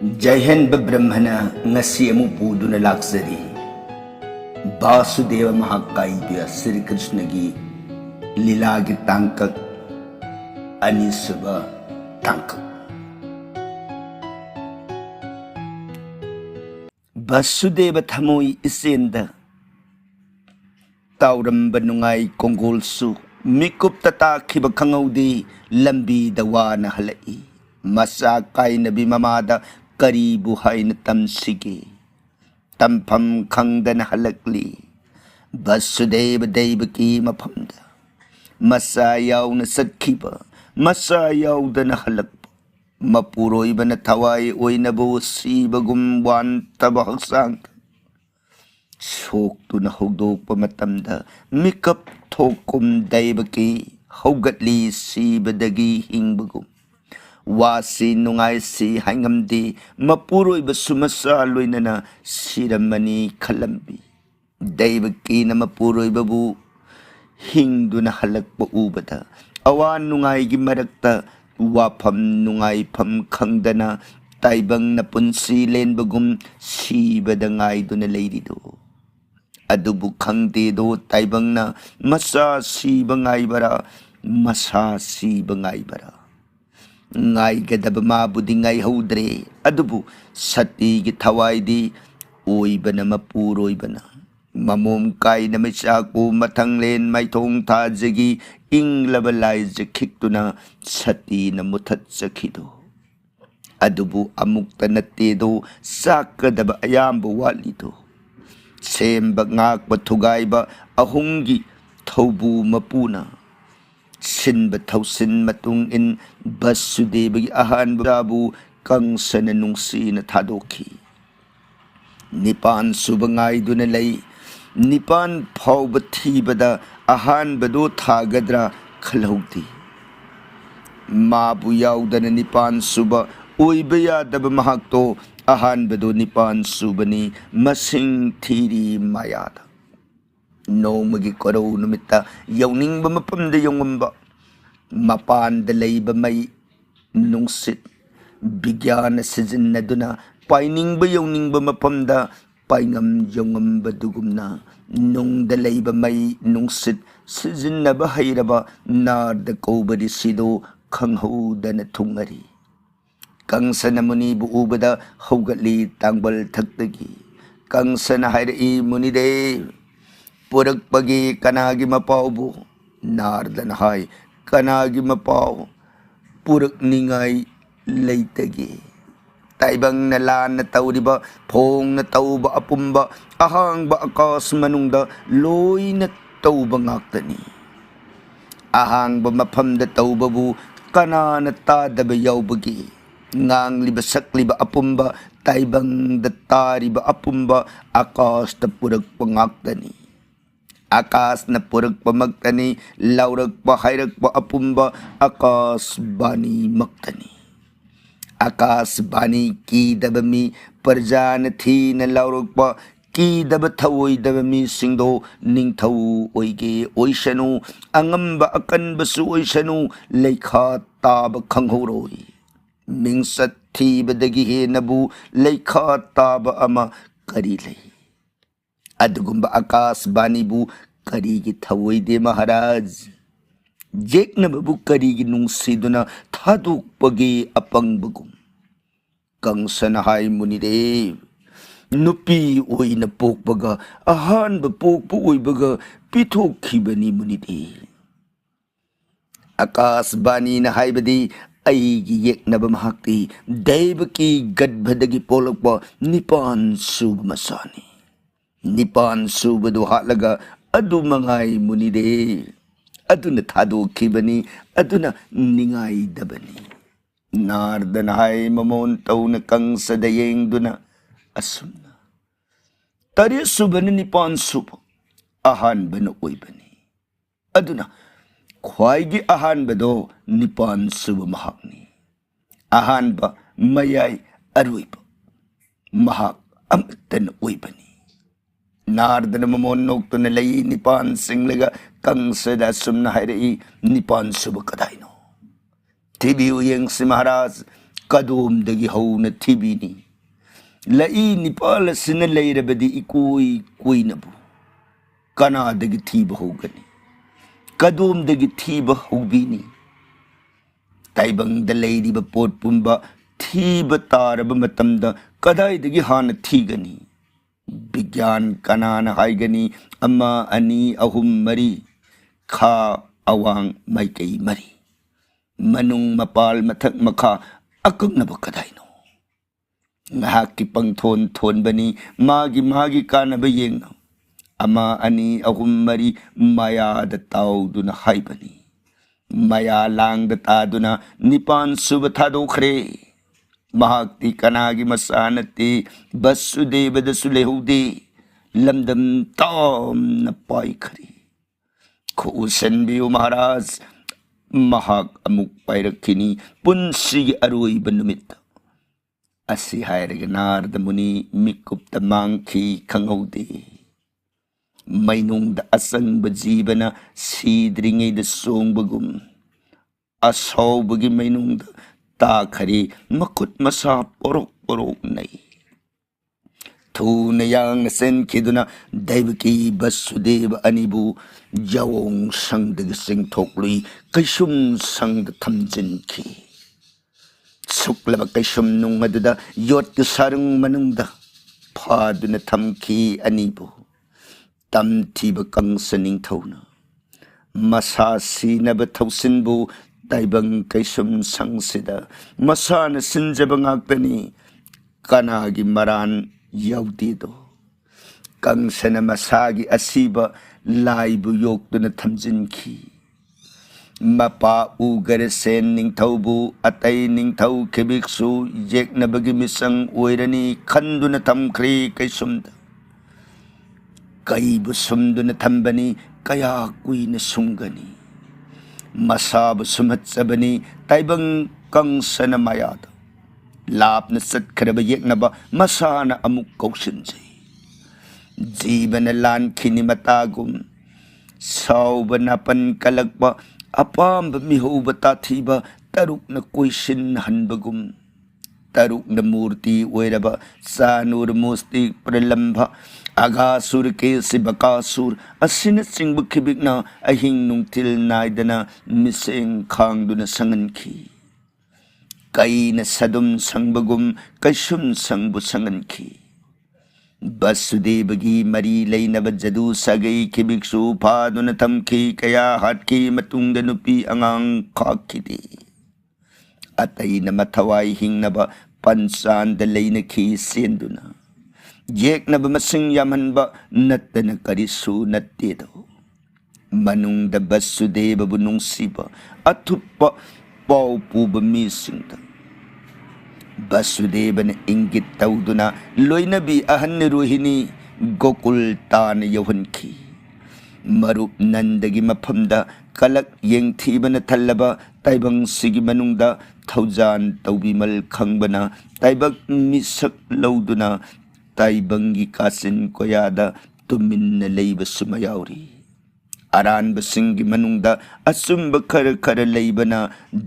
जयहन ब्रह्मना ngasi amu puduna laksari Vasudeva Mahakaiya Sri Krishna gi lila gi tangkak anisaba tangkak Vasudeva thamoi isenda tauramba nungai kongolsu mikup tatakhiba khangaudi lambi dawana halai masa kai nabi mamada karibu hain tamsige tampham khangdana halakli Vasudeva Devaki maphamda masa yauna sakhiba masa yaudana halakpa mapuroibana thawai oinabu sibagum wan tabahsang Soktuna hogdokpa matamda mikap thokum Devaki hogatli sibadagi hingbagum Wasi nungai si hangamdi mapuroiba sumasa loinana siramani kalambi Devaki na mapuroiba bu hingduna halakpa ubada awan nungai gi marakta wapam nungai pam khangdana taibang na punsi lenbagum sibada ngai duna leirido adubu khangde do taibang na masa sibangai bara masa sibangai bara ngai gadaba mabudi ngai hodre adubu sati gi thawai di oibana mapuroibana mamom kai na misaku mathanglen maithong thajagi inglabalai jakhiktuna sati na muthat sakhido adubu amukta natte do sakadaba ayamba walido semba ngakba thugaiba ahungi thobu mapuna Sinba thausin matung in Vasudeva gi ahanba bu kangsana nungsi na thadoki Nipan subangai duna lay Nipan phawba thibada ahanba do thagadra khalhauti Mabu yaudana nipan suba oiba yadaba mahakto ahanba do nipan subani masing thiri mayada Nomagi koro numita yawningba mapamda yongamba mapanda layba may nungsit bigyana sizinaduna painingba yawningba mapamda paingam yongamba dugumna nungda layba may nungsit sizinaba hayraba narda kobadi sido khanghudana thungari kangsana muni bu ubada hogatli tangbal thakdagi kangsana hayrai munide Purak pagi kanagi mapau bu nardan hai kanagi mapau purak ningai leitagi taibang nalan na tawdiba phong na tawba apumba ahang ba akas manungda loy na tawba ngaktani ahang ba maphamda tawba bu kana na tadaba yawbagi ngang liba sakliba apumba taibang datari ba apumba akas ta purak pangaktani Akas na purak pamagtani, laurak pa hayrak pa apumba, akas bani magtani. Akas bani ki dabami, parjana thi na laurak pa, ki dabathawoy dabami singdo, ning thaw oige oishanu, angamba akan basu oishanu, laikha taba khanghoroy. Mingsat thi badagihe nabu, laikha taba ama karilay. Adugumba akas bani bu karigi thawai de maharaj jekna babu karigi nungsiduna thaduk pagi apang bagum kangsana hai muni de nupi oi na pokbaga ahan ba pokpu oi baga pithok khibani muni de akas bani na hai badi aigi yekna ba mahakti Devaki gadbhadagi polakpa nipan sub masani Nipan subado halaga adu mangai munide aduna thado kibani aduna ningai dabani nardan hai mamon tauna kang sadayeng duna asumna tari subani nipan sub ahan bana oibani aduna khwaigi ahan bado nipan sub mahakni ahan ba mayai aruiba mahak amtan oibani Nardan mamon nokto na lay nipan singlaga kang sada sumna hayrai nipan subakadaino. Tibiu yang si Maharaj ꯀꯗꯣꯝꯗꯒꯤ ꯍꯧꯅ ꯊꯤꯕꯤꯅꯤ ꯂꯩ ꯅꯤꯄꯥꯜ ꯑꯁꯤꯅ ꯂꯩꯔꯕꯗꯤ ꯏꯀꯣꯏ ꯀꯣꯏꯅꯕꯨ ꯀꯅꯥꯗꯒꯤ ꯊꯤꯕ ꯍꯧꯒꯅꯤ ꯀꯗꯣꯝꯗꯒꯤ ꯊꯤꯕ ꯍꯧꯕꯤꯅꯤ ꯇꯥꯏꯕꯪꯗ ꯂꯩꯔꯤꯕ ꯄꯣꯠ ꯄꯨꯝꯕ ꯊꯤꯕ ꯇꯥꯔꯕ ꯃꯇꯝꯗ ꯀꯗꯥꯏꯗꯒꯤ ꯍꯥꯟꯅ ꯊꯤꯒꯅꯤ विज्ञान कनाना हाइगनी अम्मा अनी अहुम मरी खा अवांग माइकई मरी मनुंग मपाल मथक मखा अकंगनब कदाइनो ngahak ki pangthon thon bani magi kanab yeng ama ani ahum mari maya da taw duna haibani maya lang da ta duna nipan subtha dokhre mahakti kanagi masanati basudeva da sulehude lamdam tam na pai khari khusan biu maharaj mahak amuk pairakhini punsi aroi banumit asi hairega narda muni mikupta mangki khangaude mainung da asangba jibana sidringei da songbagum asawbagi mainung da ta khari makut masa porok porok nai thuna yang sen khiduna daivaki basudeva anibu jawong sangdag sing thoklui kaisum sangda thamjin ki suklaba kaisum nung aduda yot ka sarung manungda phaduna thamki anibu tamthiba kangsaning thona masa sinaba thausinbu taibang kaisum sangsida masana sinjaba ngaktani kanagi maran yautido kangsana masagi asiba laibu yoktuna thamjinki mapa ugare sen ningthaubu atai ningthau khibiksu yeknabagi misang oirani khanduna thamkhri kaisumda kaibu sumduna thambani kaya kuina sungani masab sumhatsabani taibang kangsana mayada lapna satkaraba yeknaba masana amuk kausinjai jibana lan khini matagum saubana pan kalakba apamba mihoba tathiba tarukna koisin hanbagum tarukna murti oiraba sanur musti pralambha agasur ke sibakasur asina singbu khibikna ahing nungtil naidana miseng khangduna sanganki kaina sadum sangbagum kaisum sangbu sanganki basudevagi mari leinaba jadu sagai khibiksu phaduna thamki kaya hatki matungda nupi angang khakidi ataina mathawai hingnaba pansanda leina khi senduna yeknaba masing yamanba nattana karisu nattedo manungda basudeva bunungsiba athupa pau puba misingda basudevana ingit tauduna loinabi ahanni rohini gokul tan yohanki marup nandagi maphamda kalak yengthibana thallaba taibang sigi manungda thaujan taubimal khangbana taibak misak lauduna taibangi kasin koyada tuminna leiba sumayauri aranba singi manungda asumba khara leibana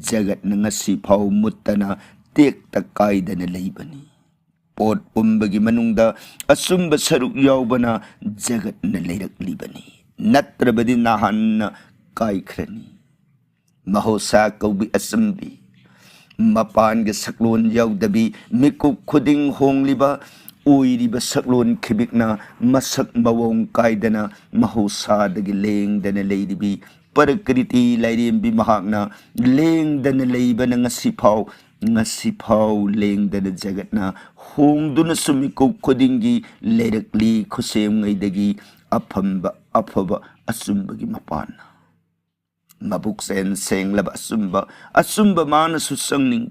jagat na ngasi phau muttana tekta kaidana leibani pot pumbagi manungda asumba saruk yaubana jagat na leiraklibani natrabadi nahanna kaikhrani mahosa kaubi asambi mapan ga saklon yaudabi mikup khuding hongliba oiriba saklon khibikna masak mawong kaidana mahosadagi lengdana leiribi parakriti lairembi mahakna lengdana leibana ngasi phau lengdana jagatna hongduna sumikup khudingi leirakli khusem ngaidagi afaba asumbagi mapana mabuk sen senglaba asumba mana susangning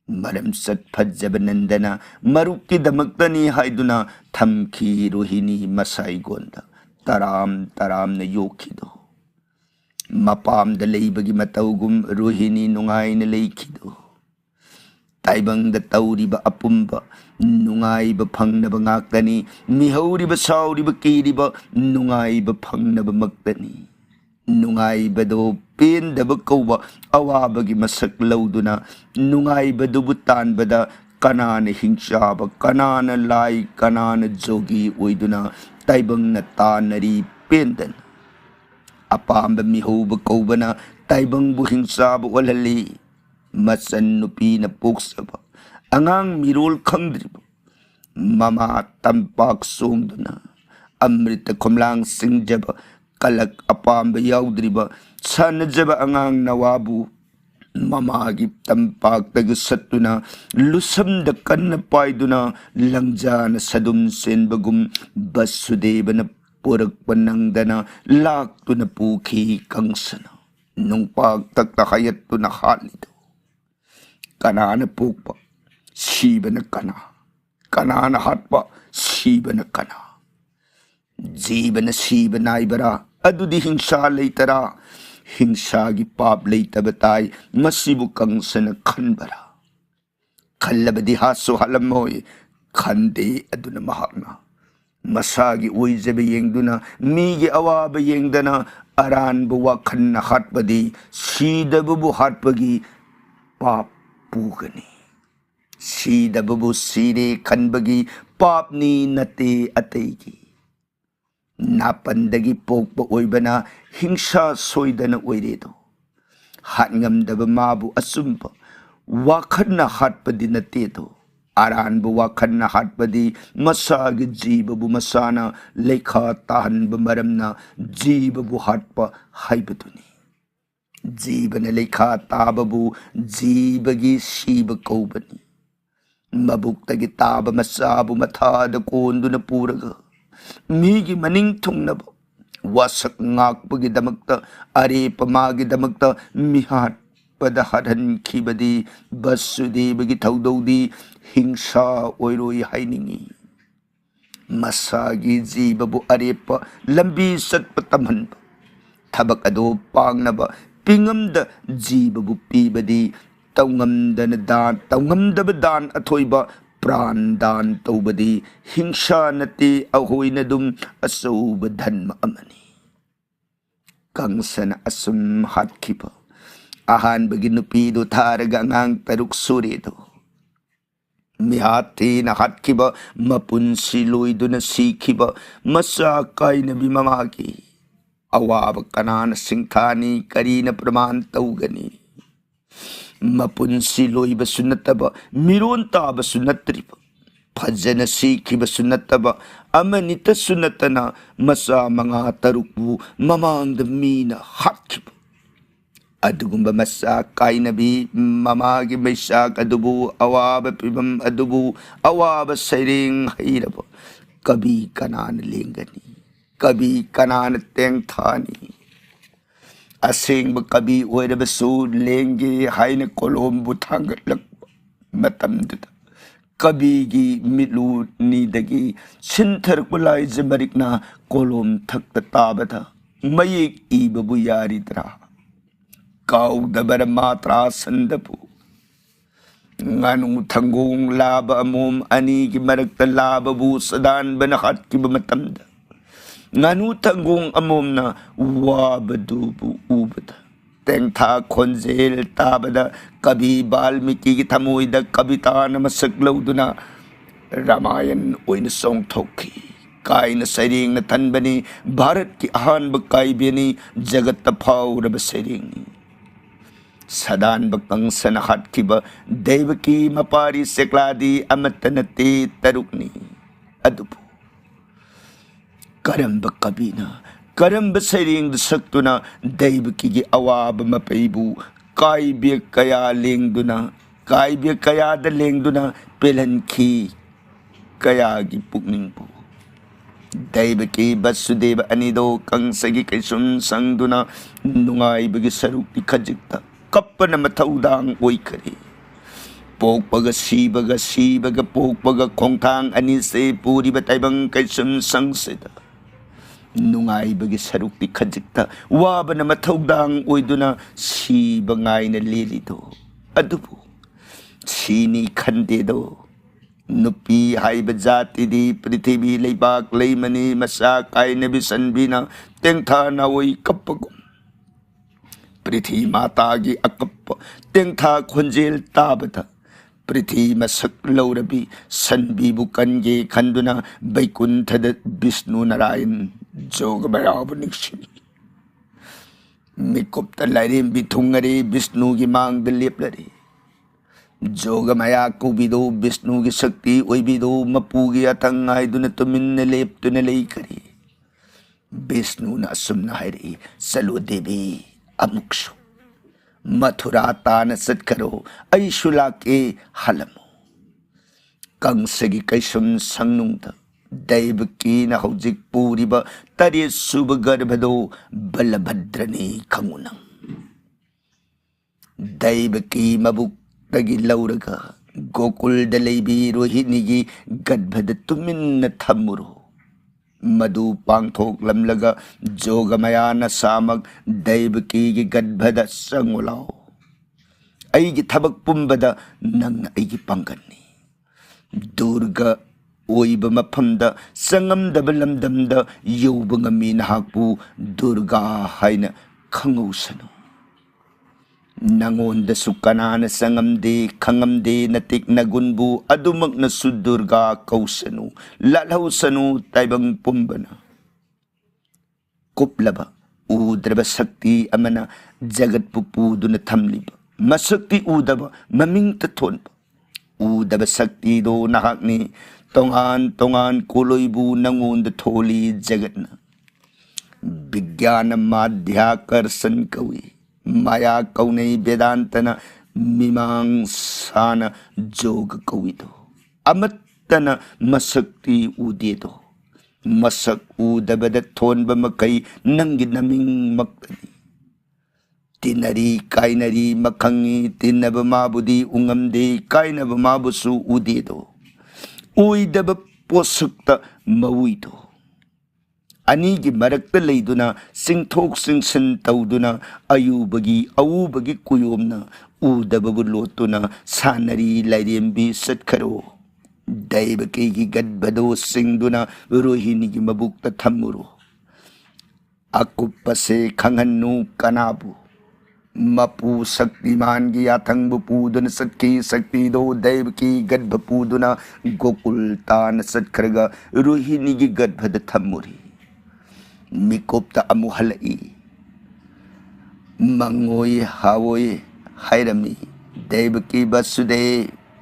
maram sat phajjabanandana marukki damaktani haiduna thamki rohini masai gonda taram na yokhido mapam da leibagi mataugum rohini nungai na leikhido taibang da tauriba apumba nungai ba phangnaba ngaktani mihauriba sauriba kiriba nungai ba phangnaba maktani nungai bado पेंदब कौबा अवाबगी मसक लौदुना नुंगाइबदुबु तानबदा कनान हिंसाब कनान लाई कनान जोगी ओइदुना ताइबंगना तानरी पेंदन अपाम्ब मिहौब कौबना ताइबंगबु हिंसाब ओलहली मसन नुपीना पोक्सब अंगांग मिरोल खंगद्रिब ममा तंपाक सोंगदुना अमृत खुमलांग सिंजब कलक अपाम्ब याउद्रिब सानजब अंगांग नवाबु ममागी तंपाक सत्तुना लुसमद कन्न पाइदुना लंजान सदुम सेनबगुम वसुदेवन पुरक्प नंगदना लाक्तुना पूखी कंसना नुंपाक तक हयत्तुना हालिदो कनान पोक्प शीबन कना कनान हत्प शीबन कना जीवन शीबनाइबरा अदुदि हिंसा लेतरा हिंसा की पाप लेतब ताई मसीबु कंसन खनबरा खल्लबदि हासो हलमोय खंदे अदुना महात्मा मसागी ओइजब येंगदुना मीगी अवाब येंगदना अरानबु वखन्न हटबदि सीदबु हटबगी पाप पुगनी सीदबु सीरे खनबगी पापनी नते अतैगी नापंदगी पोक्प ओइबना हिंसा सोइदना ओइरेदो हातंगमदब माबु असुंप वाखन्ना हाटपदि नतेदो आरानबु वाखन्ना हाटपदि मसागी जीवबु मसाना लेखा ताहनब मरमना जीवबु हाटप हाइबदुनी जीवन लेखा ताबबु जीवगी शीब कौबनी मबुक्तगी ताब मसाबु मथाद कोंदुना पूरगा मीगी मनिंग थुंगनब वासक ngaakpagi damakta arepa magi damakta mihat pada hadhan khibadi basudebagi thaudodi hingsa oiroi hainingi masagi jibabu arepa lambi satpa tamhanba thabak ado pangnaba pingamda jibabu pibadi taungamdana dan taungamdaba dan athoiba प्राण दान तौबदी हिंसा नते अहोइन दुम असौब धर्म अमनी कंसन असुम हाटखिब अहानबगी नुपीदो थारगा अंगांग तरुक सुरेदो मिहातेन हाटखिब मपुंसी लोइदुना सीखिब मसा काइनबी ममागी अवाब कनान सिंथानी करीन प्रमाण तौगनी मपुंसी लोइबसु नत्तब मिरोन ताबसु नत्रिब फजन सीखिबसु नत्तब अमनितसु नत्तना मसा मंगा तरुकबु ममांगद मीना हाटखिब अदुगुंब मसा काइनबी ममागी मैसाक अदुबु अवाब पिबम अदुबु अवाब सैरेंग हैरब कभी कनान लेंगनी कभी कनान तेंगथानी असेंग कभी ओइरबसु लेंगे हाइन कोलोम्बु थांगलक मतमदुद कभी मिलू नीदगी सिंथर कुलाई जमरिकना कोलोम थक्त ताबदा मयेक इबबु यारिद्रा काउदबर मात्रा संदपु nganu thangong laba amom ani gi marakta lababu sadan banahat ki bamatamda nganu tanggung amom na wabadubu ubada tengtha khonjel tabada kabi balmiki ki thamoida kabita na masaklauduna ramayan oina song thoki kaina saring na tanbani bharat ki ahanba kaibeni jagat phauraba saring sadan bakang sanahat kiba devaki mapari sekladi amatanate tarukni adupu karamba kabina karamba sering saktuna devaki gi awab mapaibu kaibye kaya lengduna kaibye kaya da lengduna pelanki kaya gi pukningpu devaki basudeva anido kangsagi kaisum sangduna nungai bagi sarukti khajikta kapana mathaudang oikari pokpaga sibaga pokpaga khongthang ani se puri bataibang kaisum sangsida nungai bagi sarukti khajikta wabana mathaudang oiduna sibangai na lilido adubu sini khandedo nupi haiba jati di prithibi leibak leimani masa kai nabi sanbina tengtha na oi kapagum पृथ्वी माता की अकप तेंथा खोंजेल ताबदा पृथ्वी मसक लौरबी सनबीबु कनगे खंदुना बैकुंठद विष्णु नारायण जोग बराब निक्षिनी मिकुप्त लाइरेंबी थुंगरे विष्णु की मांग लेपलरे जोग माया कुबिदो विष्णु की शक्ति ओइबिदो मपुगी अथंग आइदुन तुमिन लेपतुन लेई करी विष्णु न असुमना हरी सलो देवी अमुक्षु मथुरा तान सत्करो ऐशुला के हलमो कंसगी कैसुम संगनुंग दैव की न हौजिक पूरीब तरे शुभ गर्भदो बलभद्रनी खंगुनंग दैव की मबुक तगी लौरगा गोकुल दलेबी रोहिणी की गर्भद तुमिन थमुरो मधु पांगथोक लमलगा जोगमया न सामक दैव की गर्भद संगुलाओ ऐगी थबक पुंबद नंग ऐगी पंगनी दुर्गा ओइब मफमद संगमदब लमदमद यौब ngami nahakpu दुर्गा हाइन खंगौसनु नंगोंद सुकनान संगमदे खंगमदे नतिक नगुनबु अदुमक न सुदुर्गा कौसनु लालहौसनु ताइबंग पुंबना कुपलब उद्रब शक्ति अमना जगत पुपुदुन थमलिब मशक्ति उदब ममिंग तथोन उदब शक्ति दो नहाकनी तोंगान तोंगान कोलोइबु नंगोंद थोली जगतना विज्ञान माध्याकर्षण कवि माया कौनै वेदांतना मीमांसान जोग कविदो अमत्तना मशक्ति उदेदो मसक उदबद थोनब मकई नंगी नमिंग मक्तनी तिनरी काइनरी मखंगी तिनब माबुदी उंगमदे काइनब माबुसु उदेदो उइदब पोसुक्त मउइदो अनि की मरक्त लेदुना सिंथोक सिंसन तौदुना अयुबगी अउबगी कुयोमना उदबबु लोतुना सानरी लाइरेंबी सत्खरो दैवकी की गद्बदो सिंदुना रोहिणी की मबुक्त थमुरो अकुपसे खंगन्नु कनाबु मपु शक्तिमान की आथंगबु पूदुन सत्की शक्ति दो दैव की गद्भ पूदुना गोकुल तान सत्खरगा रोहिणी की गद्भद थमुरी मिकोप्ता अमुहलई मंगोई हावोई हायरमी देवकी वसुदे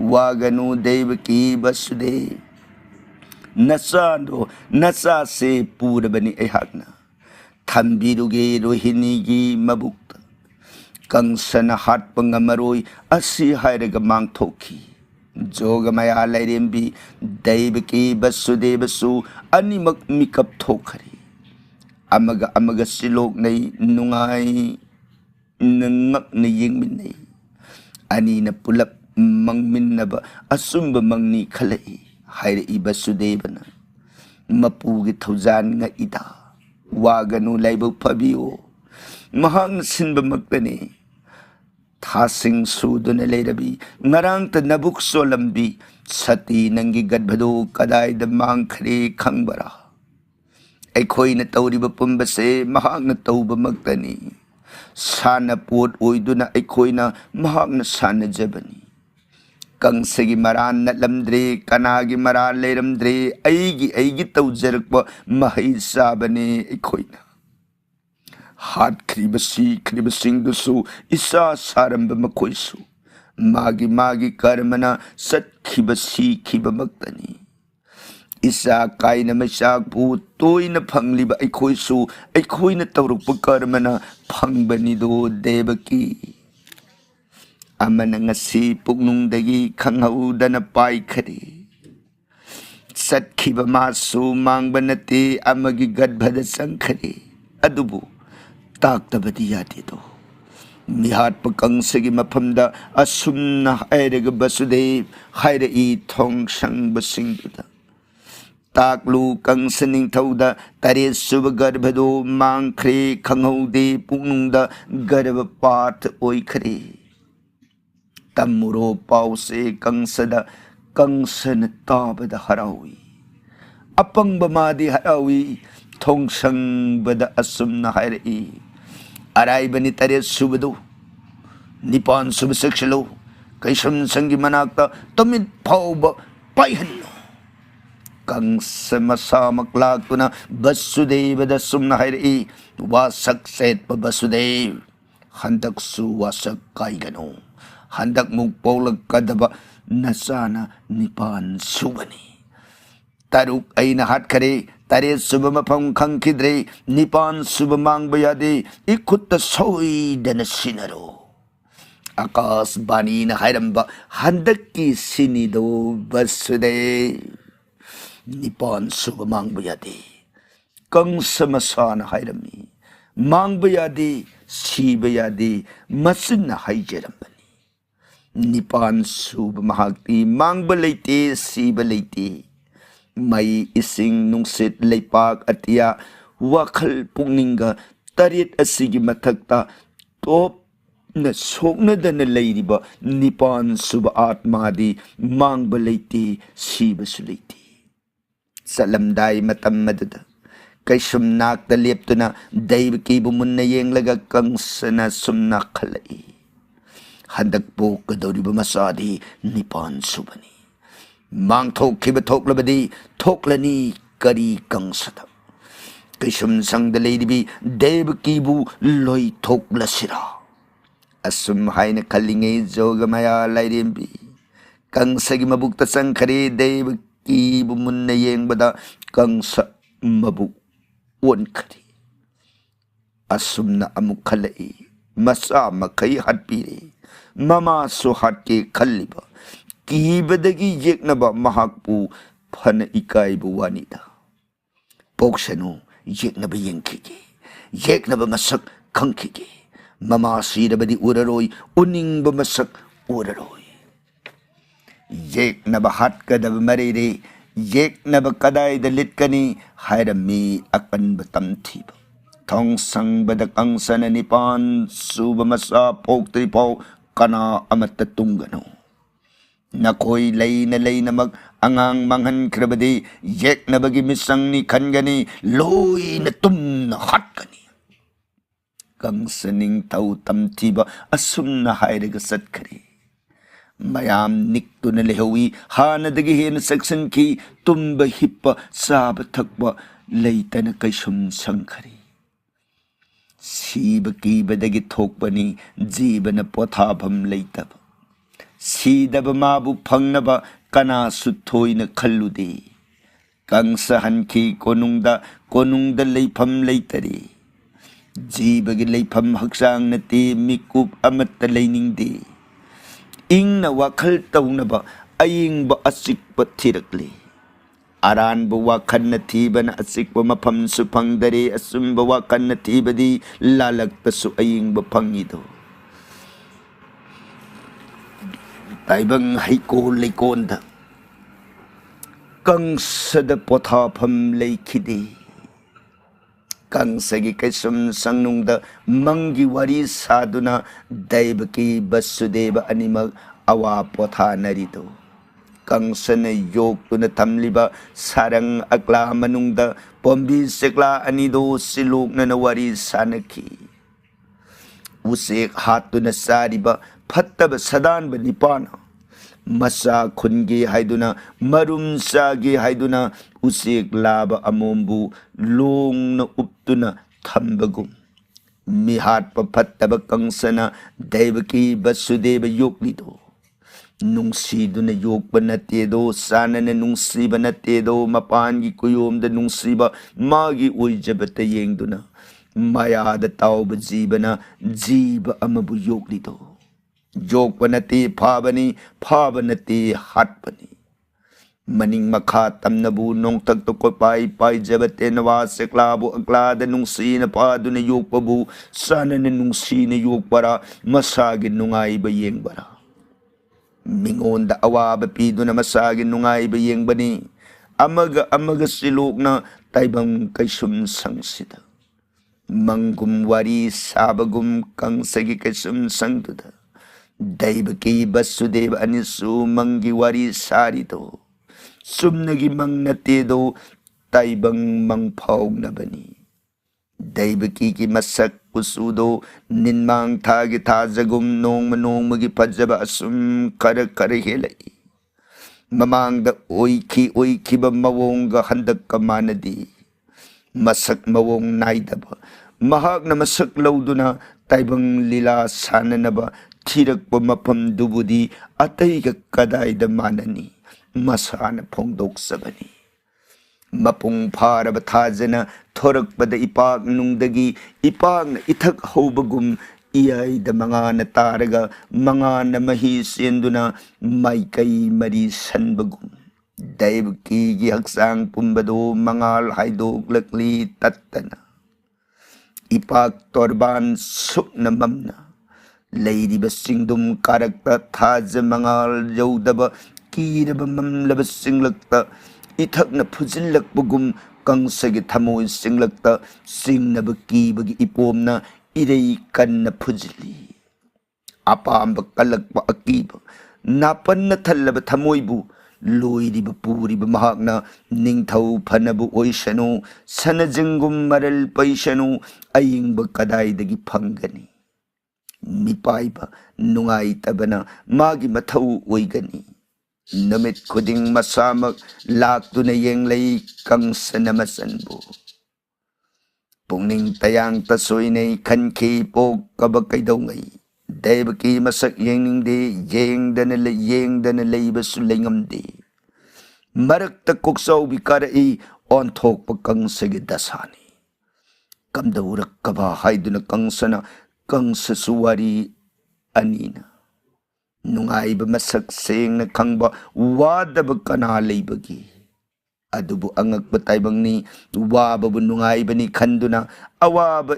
वागनु देवकी वसुदे नसादो नसा से पूर्वबनी ऐहाकना थंबीरुगे रोहिणी की मबुक्त कंसन हाटपंगमरोई असि हायरग मांगथोखी जोगमया लाइरेंबी देवकी वसुदेवसु अनिमक मिकप थोखरी अमगा अमगा सिलोक नहीं नुंगाई नंगक न यिंगमिन अनि न पुलप मंगमिनब असुंब मंगनी खलई हायर इबसुदेवना मपुगी थौजान nga ida waganu laibau phabiyo mahang sinba makpane thasing suduna leirabi ngarang ta nabuk solambi sati nangi gadbhado kadai da mangkhre khangbara ꯑꯩꯈꯣꯏꯅ ꯇꯧꯔꯤꯕ ꯄꯨꯝꯕꯁꯦ ꯃꯍꯥꯛꯅ ꯇꯧꯕ ꯃꯛꯇꯅꯤ ꯁꯥꯟꯅ ꯄꯣꯠ ꯑꯣꯏꯗꯨꯅ ꯑꯩꯈꯣꯏꯅ ꯃꯍꯥꯛꯅ ꯁꯥꯟꯅꯖꯕꯅꯤ कंसगी मरान नलमद्रे कनागी मरान लेरमद्रे ऐगी तौजरक्प महै साबने अखोइना हाटख्रिबसी खरिबसिंगदुसु इसा सारंब मखोइसु मागी मागी कर्मना सत्खिबसी खिबमक्तनी इसा कायन मचाकपु तोयन फंगलिब अखोइसु अखोइना तौरक्प कर्मना फंगबनिदो देवकी अमन ngasi पुगनुंगदगी खंगहौदना पाइखरे सत्खिबा मासु मांगबा नते अमगी गदभद संखरे अदुबु ताक्तबदी यादेदो मिहाट पकंसगी मफमदा असुमना हायरग बसुदेव हायरई थोंगसंगबसिंगदा ताकलु कंसनिंगथौदा तरे सुब गर्भदो मांगखरे खंगहौदे पुगनुंगदा गर्भ पाठ ओइखरे तमुरो पाउसे कंसद कंसन ताबद हरावी अपंग मादी हरावी थोंगसंग बद असुमना हरई अराइबनी तरे सुबदु निपान सुब सेक्शलो कैसम संगी मनाक्ता तमित फाउब पाइहन्नो कंस मसामक लाक्तुना वसुदेवद सुमना हाइरई वासक सेत वसुदेव हंदक सु वासक काइगनो हंदक मुक पौलक कदब नसाना निपान सुबनी तरुक अइना हाथ करे तरे सुब मफम खंखिद्रे निपान सुब मांग बयादे इखुत सोइदन सिनरो आकाश बानी न हायरंबा हंदक की सिनिदो वसुदेव निपान सुब मांग बयादे कंस मसान हायरमी मांग बयादे सीब यादे मसन हाइजरंबनी निपान सुब महाक्ति मांग लेते सीब लेते मई इसिंग नुंसित लेपाक अतिया वखल पुंगिंगा तरेत असिगी मथक्ता टॉप न सोकनदन लेरिबा निपान सुब आत्मादी मांग लेते सीब सुलेते सलमदाई मतम मदद कैसुम नाक लेप्तुना दैव की बुमुन्न येंगलगा कंसना सुमना खलई हंदक पोकदौरिब मसादी निपान सुबनी मांग थोखिब थोकलबदी थोकलनी करी कंसद कैसुम संगद लेरिबी दैव की बु लोई थोकलसिरा असुम हाइन खलिंगे जोगमया लाइरेंबी कंसगी मबुक्त संखरे दैव की बुमुन्न येंगबदा कंस मबुक ओनखरी असुमना अमुक खलई मसा मखई हटपीरे ममा सो हटके खल्लिबा कीबदगी येकनबा महाकपु फन इकाइबु वानिदा पोक्सनु येकनबा येंखिगे येकनबा मसक खंखिगे ममा सीरबदी उररोई उनिंगबा मसक उररोई येकनबा हटकदब मरेरे येकनब कदाइद लिटकनी हायरमी अकनब तमथीब थोंग संगबद कंसन निपान सुब मसा पोक्त्रिपौ कना अमत तुंगनो नकोई लैन लैनमक अंगांग मंगन ख्रबदी येकनबगी मिसंगनी खनगनी लोइन तुमन हटकनी कंसनिंग थौ तमथीब असुमन हायरग सत्खरी मयाम निक्तुन लेहवी हानदगी हेन सेक्शन की तुम्ब हिप्प साब थकब लेतन कैसुम संखरी सीब की बदगी थोकबनी जीवन पोथाभम लेतब सीदब माबु फंगनब कना सुथोइन खल्लुदे कंस हनखी कोनुंगद लेफम लेतरे जीबगी लेफम हक्सांग नते मिकुप अमत लेनिंगदे इंगना वखल तौनबा अयिंग असिकप थिरकले अरानब वाखन थीबन असिकप मफम सुफंगदरे असुंब वाखन थीबदी लालक्तसु अयिंग फंगिदो ताइबंग हैको लेकोंद कंसद पोथाफम लेखिदे कंसगी कैसुम संगनुंगद मंगी वरी साधुना दैवकी वसुदेव अनिमग अवा पोथा नरिदो कंसन योगतुन थमलिबा सारंग अक्ला मनुंगद पोंबी सेक्ला अनिदो सिलोकनन वरी सानखी उसे हातुन सारिबा फत्तब सदानब निपाना मसा खुनगे हाइदुना मरुम सागे हाइदुना उसेक लाब अमोंबु लोंग उपतुना थंबगुम मिहाट फत्तब कंसना दैवकी वसुदेव योगलिदो नुंसीदुना योगब नतेदो सानन नुंसीब नतेदो मपानगी कुयोमद नुंसीब मागी ओइजबत येंगदुना मायाद ताउब जीवना जीव अमबु योगलिदो योगपनते फाबनी फाबनते हाटपनी मनिंग मखा तमनबु नोंतक तो को पाई पाई जबते नवा सेक्लाबु अक्लाद नुंसीन पादुन योगपबु सानन नुंसीन योगपरा मसागे नुंगाइब येंगबरा मिंगोंद अवाब पीदुन मसागे नुंगाइब येंगबनी अमग सिलोकना ताइबम कैसुम संसिदा मंगुम वारी साबगुम कंसगी कैसुम संगदुदा दैवकी वसुदेव अनिसु मंगी वारी सारिदो सुमनगी मंग नतेदो ताइबंग मंग फाउनबनी दैवकी की मसक कुसुदो निन्मांग थागी थाजगुम नोंग फजब असुम कर कर हेलई ममांग ओइखिब मवोंग हंदक मानदी मसक मवोंग नाइदब महाकना मसक लौदुना ताइबंग लीला साननब थिरकप मफम दुबुदी अतैग कदाइद माननी मसाना फोंदोक्सबनी मपुंग फारब थाजना थोरकपद इपाक नुंगदगी इपाकना इथक हौबगुम इयाइद मंगाना तारगा मंगाना मही सेंदुना माइकई मरी सनबगुम दैवकी की हक्सांग पुंबदो मंगाल हाइदोक्लकली तत्तना इपाक तोरबान सुकना ममना लैरिब सिंगदुम कारकता थाज मंगाल यौदब कीरब ममलब सिंगलकता इथकना फुजिल्लकबगुम कंसगी थमोय सिंगलकता सिंगनब कीबगी इपोमना इरई कन्न फुजिली अपाम्ब कलकब अकीब नापन्न थल्लब थमोयबु लोइरिब पुरिब महाकना निंगथौ फनबु ओइसनु सनजिंगुम मरल पैसनु अयिंब कदाइदगी फंगनी मिपाइब नुंगाइतबना मागी मथौ ओइगनी नमित खुदिंग मसामक लाक्तुना येंगलई कंसन मसनबु पुंगनिंग तयांग तसोइनै खनखी पोकब कैदौंगई दैवकी मसक येंगनिंगदे येंगदन लैबसु लैंगमदे मरक्त कोक्सौ बिकारई ओंथोकप कंसगे दसानी कमदौरकबा हाइदुना कंसना कंससु वारी अनीना नुंगाइब मसक सेंगना खंगबा वादब कना लैबगी अदुबु अंगक ताइबंगनी वाबबु नुंगाइबनी खंदुना अवाब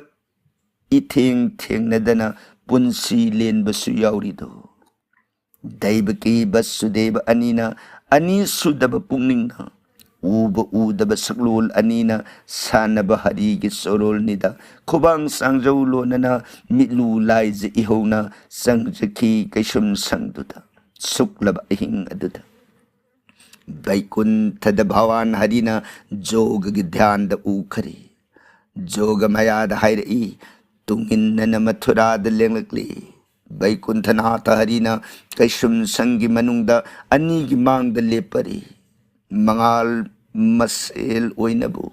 इथेंग थेंगनदना पुंसी लेनबसु याउरिदो दैवकी वसुदेव अनीना अनी सुदब पुंगनिंगना उब उदब सकलोल अनीना सानब हरिगी सोरोल निदा खुबांग सांगजौ लोनना मिलु लाइज इहोना संगजखी कैसुम संगदुदा सुक्लब अहिंग अदुदा वैकुंठद भवान हरिना जोग ध्यान द उखरी जोग मयाद हाइरई तुंगिन्न मथुराद लेंगलकली वैकुंठनाथ हरिना कैसुम संगी मनुंगद अनीगी मांगद लेपरी मंगाल मसेल ओइनबु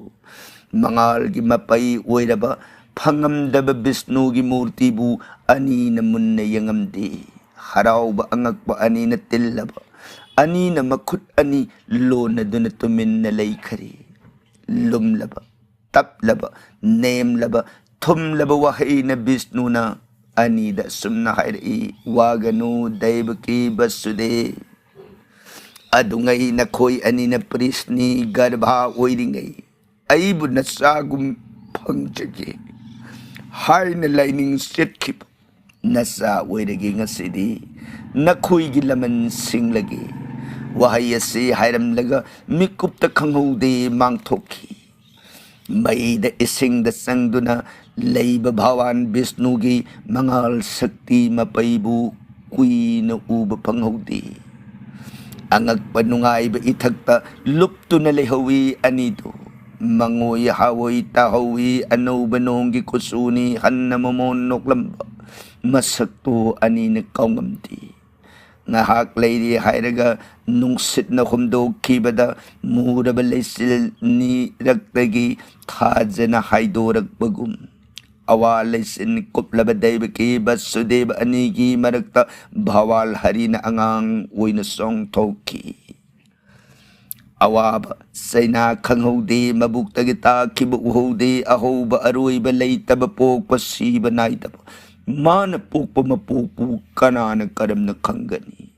मंगाल की मपई ओइरबा फंगमदब विष्णु की मूर्तिबु अनीन मुन्न यंगमदे हराउब अंगकब अनीन तिल्लब अनीन मखुट अनि लोनदुन तुमिन्न लैखरी लुमलब तपलब नेमलब थुमलब वहैन विष्णुना अनीद सुमना हाइरई वागनु दैवकी वसुदेव अदुंगई नखोई अनीन प्रिस्नी गर्भा ओइरिंगई अइबु नसागुम फंगजगे हाइन लाइनिंग सेटखिप नसा ओइरगे ngasiदी नखोई गी लमन सिंगलगे वहाई असे हाइरमलगा मिकुप्त खंगौदे मांगथोखी मईद इसिंग द संगदुना लैब भगवान विष्णु की मंगाल शक्ति मपैबु कुइन उब फंगौदे अंगक नुंगाइब इथक्ता लुप्तुन लेहवी अनीदो मंगोई हावोई ताहवी अनौब नोंगी कुसुनी हन्न ममोन नोकलंब मसक्तो अनीन कौंगमदी ngahak leiri hairaga nungsitna humdokibada muraba leisil ni raktagi thajana haidorakbagum awa leisin kuplaba daibaki basudeba anigi marakta bhawal harina angang oina song thoki awaba saina khanghode mabuktagi takibu uhode ahoba aroiba leitaba pokpa siba naitaba मान पोप मपोपु कनान करम न खंगनी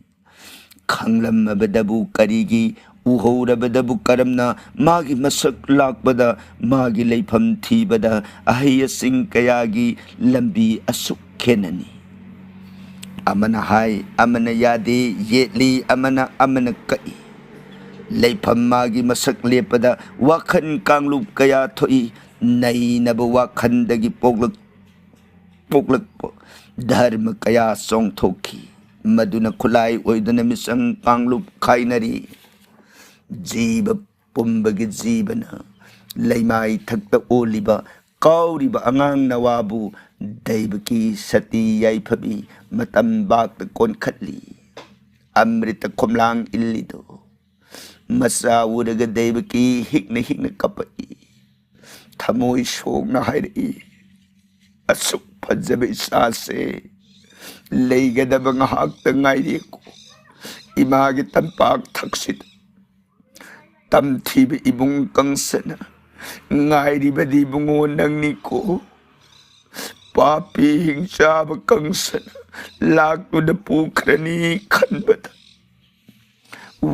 खंगलम बदबु करीगी उहोरबदबु करम न मागी मसक लाकबदा मागी लेफम थीबदा अहय सिंह कयागी लंबी असुक खेननी अमन हाय अमन यादे येली अमन कई लेफम मागी मसक लेपदा वाखन कांगलुप कया थोई नई नब वाखंदगी पोगलक धर्म कया सोंग थोखी मधुन खुलाई ओइदन मिसंग पांगलुप खाइनरी जीव पुंबगी जीवन लैमाई थक्त ओलिबा kauriba angang nawabu daibaki sati yaifhabi matam bakta konkhatli amrita komlang illido masa uraga daibaki hikna kapai thamoi sokna hairi asuk phajaba isase leigadaba ngahakta ngairi ko imagi tampak thaksit tamthiba ibung kangsana ngairi badi bungo nang niko papi hingchaba kangsana lakto da pukrani khanbada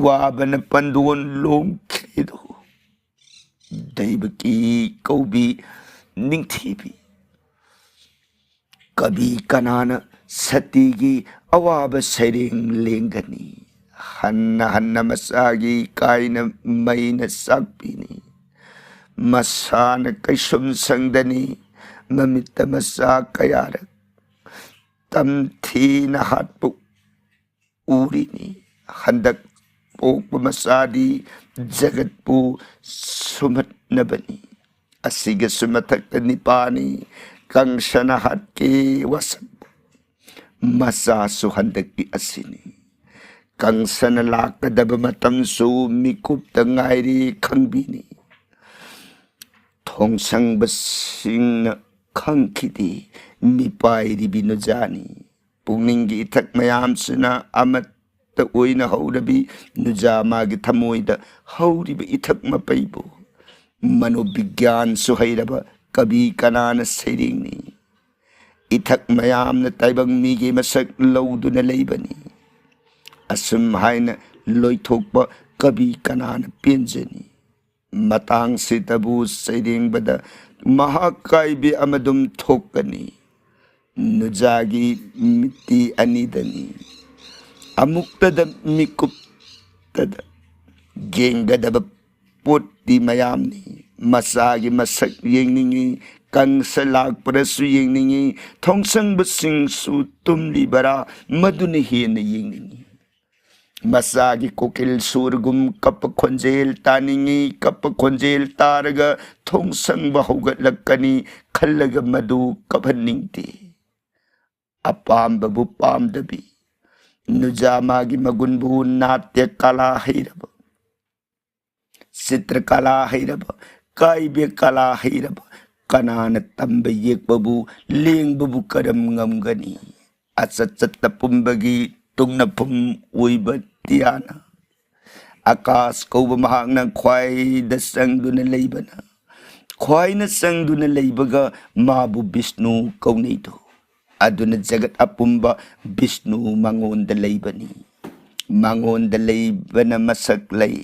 wabana pandon longkhido daibaki kaubi ningthibi kabi kanana satigi awaba sereng lengani hanna masagi kaina maina sakpini masana kaisum sangdani mamita masa kayarak tamthina hatpu urini handak pokpa masadi jagatpu sumatnabani asiga sumatakta nipani kangsana hatki wasak masa suhandaki asini kangsana lakadaba matamsu mikupta ngairi khangbini thongsang basingna khangkhidi mipairi binujani pungningi ithak mayamsina amatta oina haurabi nujamagi thamoida hauriba ithak mapaibo manobigyan suhairaba kabi kanana serengni ithak mayamna taibang migi masak lauduna leibani asum haina loithokpa kabi kanana penjani matang sitabu sereng-bada mahakaibi amadum thokani nujagi miti anidani amuktada mikuptada gengadaba poti mayamni masagi masak yengningi kangsa lakparasu yengningi thongsang basing su tumli bara maduni hena yengningi masagi kokil surgum kap khonjel taningi kap khonjel taraga thongsang bahugat lakkani khallaga madu kaphaningti apam babu pamdabi nujamagi magunbu natya kala hairaba चित्र कला हैरब काव्य कला हैरब कनान तंब येकबबु लेंगबबु करम ngमगनी अचचत पुंबगी तुंगनफुम उइब तियाना आकाश कौब महांगना ख्वाई द संगदुन लेबना ख्वाईना संगदुन लेबगा माबु विष्णु कौनेदो अदुन जगत अपुंबा विष्णु मंगोंद लेबनी मंगोंद लेबना मसक लई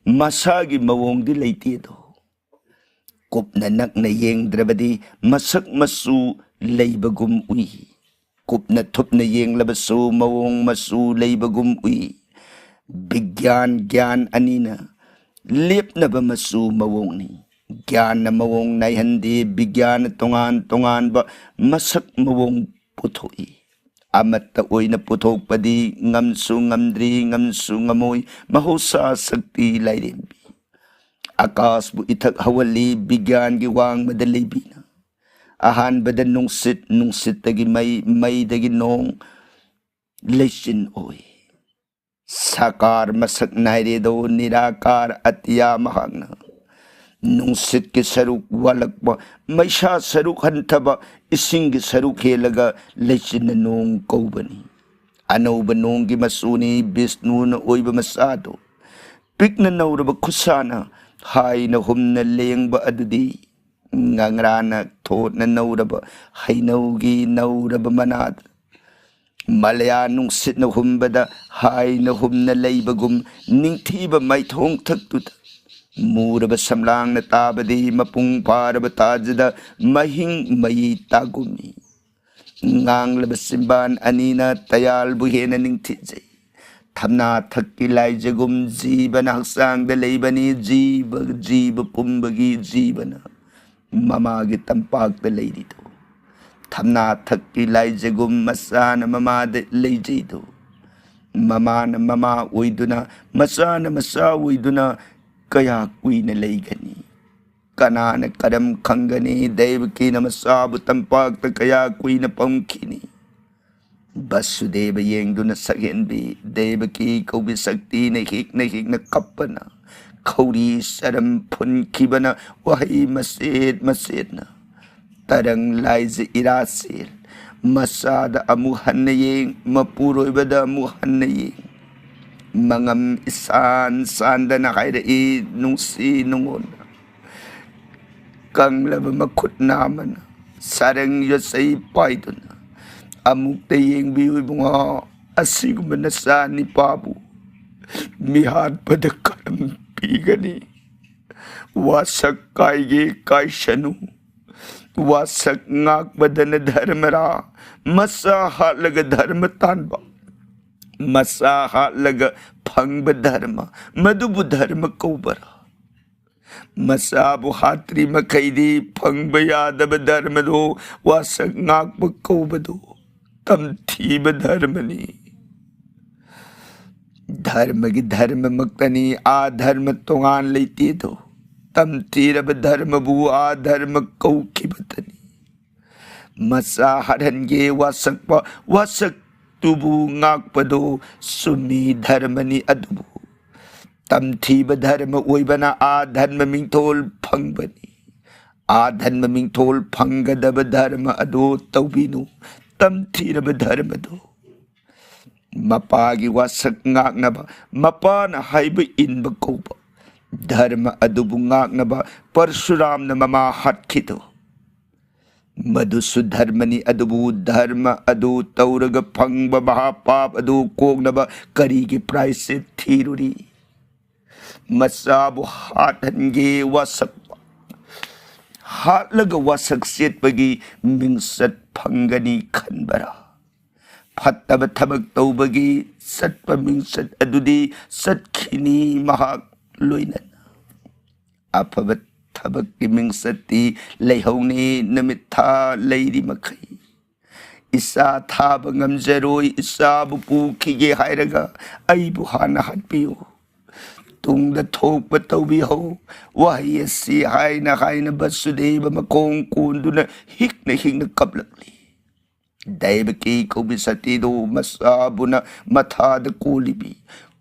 masagi mawongdi leitido kupna nakna yengdrabadi masak masu leibagum ui kupna thupna yenglabasu mawong masu leibagum ui bigyan gyan anina lepna ba masu mawong ni gyan na mawong naihandi bigyan tongan ba masak mawong puthoi amatta oina puthokpadi ngamsu ngamdri ngamsu ngamoi mahosa sakti lairembi akas bu ithak hawali bigyan gi wang madalibina ahan badan nungsit tagi may dagi nong lesin oi sakar masak naire do nirakar atya mahagna nungsit ke saruk walakba maisha saruk hantaba ising ke saruk helaga lesin nong kaubani anauba nong gi masuni Vishnu na oiba masado pikna nauraba khusana hai na humna lengba adudi ngangrana thot na nauraba hainaugi nauraba manad malaya nungsit na humbada hai na humna leibagum ningthiba maithong thaktuta Muraba samlang na tabadi mapung paraba tajada mahing mayi tagumi ngang labasimban anina tayal buhena ning tijay thamna thakki lai jagum jiban haksang da leibani jiba pumbagi jibana mamagi tampak da leidito thamna thakki lai jagum masana mama da leijito mama na mama uiduna masana masa uiduna kaya kuina leigani Kanan करम खंगनी देवकी नमसाबु तंपाक कया कुइन पंखिनी वसुदेव येंगदुन सगेंबी देवकी कौबी शक्ति न हिक न कपना खौरी सरम फुनखिबना वही मसेद मसेदना तरंग लाइज इरासेल मसाद अमु हन्नयें मपुरोइबद अमु हन्नयें मंगम इसान सांदना हायरई नुंसी नुंगोन कंगलब मखुट नामना सरंग यसई पाइदुना अमुक्ते येंगबिउ इबुंगा असिगुम नसा निपाबु मिहाद पद करम पीगनी वासक कायगे कायशनु वासक नाक बदन धर्मरा मसा हालग धर्म तानबा मसा हालग फंगब धर्म मधुबु धर्म कौबरा मसाबु हात्री मखैदी फंगब यादब धर्म दो वासक नाक कौबदो तम थीब धर्मनी धर्म की धर्म मक्तनी आ धर्म तोगान लेती दो तम तीरब धर्म बु आ धर्म कौखी बतनी मसा हरनगे वासक तुबु नाकपदो सुमी धर्मनी अदुबु तम थीब धर्म ओइबना आ धर्म मिंथोल फंगबनी आ धर्म मिंथोल फंगदब धर्म अदो तौबिनु तम थीरब धर्म दो मपागी वासक नाकनबा मपान हाइब इनब कौबा धर्म अदुबु नाकनबा परशुराम न ममा हटखिदो मधुसु धर्मनी अदुबु धर्म अदु तौरग फंगब महापाप अदु कोगनबा करी की प्राइस से थीरुरी मसाबु हाटनगे वासक हाटलग वासक सेटपगी मिंसत फंगनी खनबरा फत्तब थबक तौबगी सत्प मिंसत अदुदी सत्खिनी महाक लोइनन अफब थबक की मिंसती लेहौनी नमिथा लेरी मखई इसा थाब ngमजरोई इसाबु पुखिगे हायरगा अइबु हाना हटपियो तुंगद थोप तौबिहो वही असि हायना वसुदेव मकोंग कोंदुन हिकन कपलकली देवकी कौबी सतीदो मसाबुना मथाद कोलिबी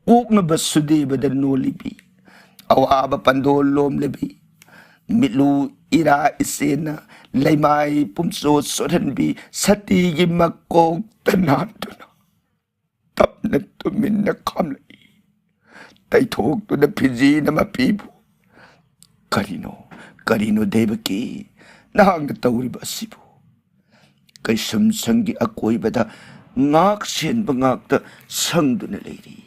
कोकन वसुदेव द नोलिबी अवाब पंदोल लोमलेबी मिलू इरा इसेना लेमाई पुमसो सोरनबी सती की मकोंग तनातुना तपन तुमिन खामलई तैथोक तुन फिजी न मपीबु करिनो देवकी नहांग तौरिब असिबु कैसम संगी अकोइबदा नाक सेनब नाकता संगदुना लेरी